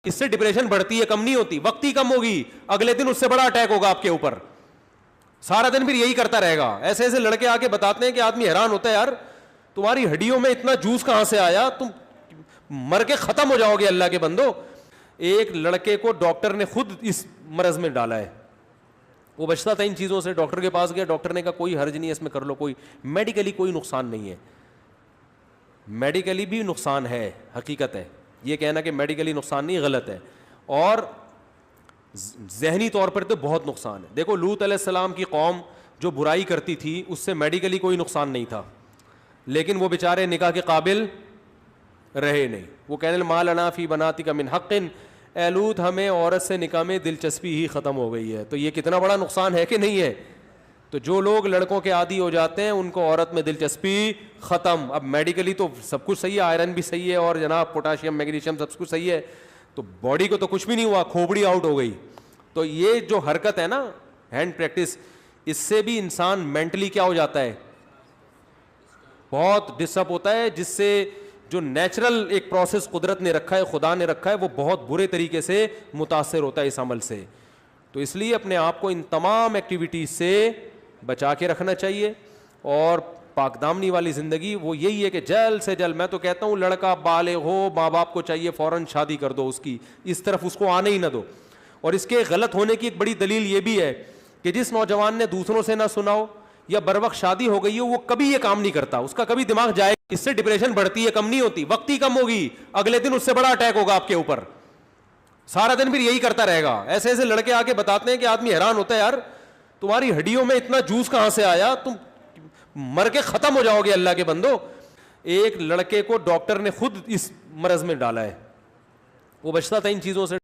اس سے ڈپریشن بڑھتی ہے, کم نہیں ہوتی. وقتی کم ہوگی, اگلے دن اس سے بڑا اٹیک ہوگا آپ کے اوپر, سارا دن پھر یہی کرتا رہے گا. ایسے ایسے لڑکے آ کے بتاتے ہیں کہ آدمی حیران ہوتا ہے, یار تمہاری ہڈیوں میں اتنا جوس کہاں سے آیا, تم مر کے ختم ہو جاؤ گے اللہ کے بندو. ایک لڑکے کو ڈاکٹر نے خود اس مرض میں ڈالا ہے, وہ بچتا تھا ان چیزوں سے, ڈاکٹر کے پاس گیا, ڈاکٹر نے کہا کوئی حرج نہیں ہے اس میں, کر لو, کوئی میڈیکلی کوئی نقصان نہیں ہے. میڈیکلی بھی نقصان ہے, حقیقت ہے, یہ کہنا کہ میڈیکلی نقصان نہیں غلط ہے, اور ذہنی طور پر تو بہت نقصان ہے. دیکھو لوط علیہ السلام کی قوم جو برائی کرتی تھی اس سے میڈیکلی کوئی نقصان نہیں تھا, لیکن وہ بیچارے نکاح کے قابل رہے نہیں. وہ کہنے ما لنا فی بناتک من حق, اے لوط ہمیں عورت سے نکاح میں دلچسپی ہی ختم ہو گئی ہے. تو یہ کتنا بڑا نقصان ہے کہ نہیں ہے. تو جو لوگ لڑکوں کے عادی ہو جاتے ہیں ان کو عورت میں دلچسپی ختم. اب میڈیکلی تو سب کچھ صحیح ہے, آئرن بھی صحیح ہے اور جناب پوٹاشیم میگنیشیم سب کچھ صحیح ہے, تو باڈی کو تو کچھ بھی نہیں ہوا, کھوپڑی آؤٹ ہو گئی. تو یہ جو حرکت ہے نا ہینڈ پریکٹس, اس سے بھی انسان مینٹلی کیا ہو جاتا ہے, بہت ڈسٹرب ہوتا ہے, جس سے جو نیچرل ایک پروسیس قدرت نے رکھا ہے, خدا نے رکھا ہے, وہ بہت برے طریقے سے متاثر ہوتا ہے اس عمل سے. تو اس لیے اپنے آپ کو ان تمام ایکٹیویٹیز سے بچا کے رکھنا چاہیے. اور پاک دامنی والی زندگی وہ یہی ہے کہ جلد سے جلد, میں تو کہتا ہوں لڑکا بالغ ہو, ماں باپ کو چاہیے فوراً شادی کر دو اس کی, اس طرف اس کو آنے ہی نہ دو. اور اس کے غلط ہونے کی ایک بڑی دلیل یہ بھی ہے کہ جس نوجوان نے دوسروں سے نہ سنا ہو یا بر وقت شادی ہو گئی ہو, وہ کبھی یہ کام نہیں کرتا, اس کا کبھی دماغ جائے, اس سے ڈپریشن بڑھتی ہے, کم نہیں ہوتی. وقتی کم ہوگی, اگلے دن اس سے بڑا اٹیک ہوگا آپ کے اوپر, سارا دن پھر یہی کرتا رہے گا. ایسے ایسے لڑکے آ کے بتاتے ہیں کہ آدمی حیران ہوتا ہے, یار تمہاری ہڈیوں میں اتنا جوس کہاں سے آیا, تم مر کے ختم ہو جاؤ گے اللہ کے بندو. ایک لڑکے کو ڈاکٹر نے خود اس مرض میں ڈالا ہے, وہ بچتا تھا ان چیزوں سے.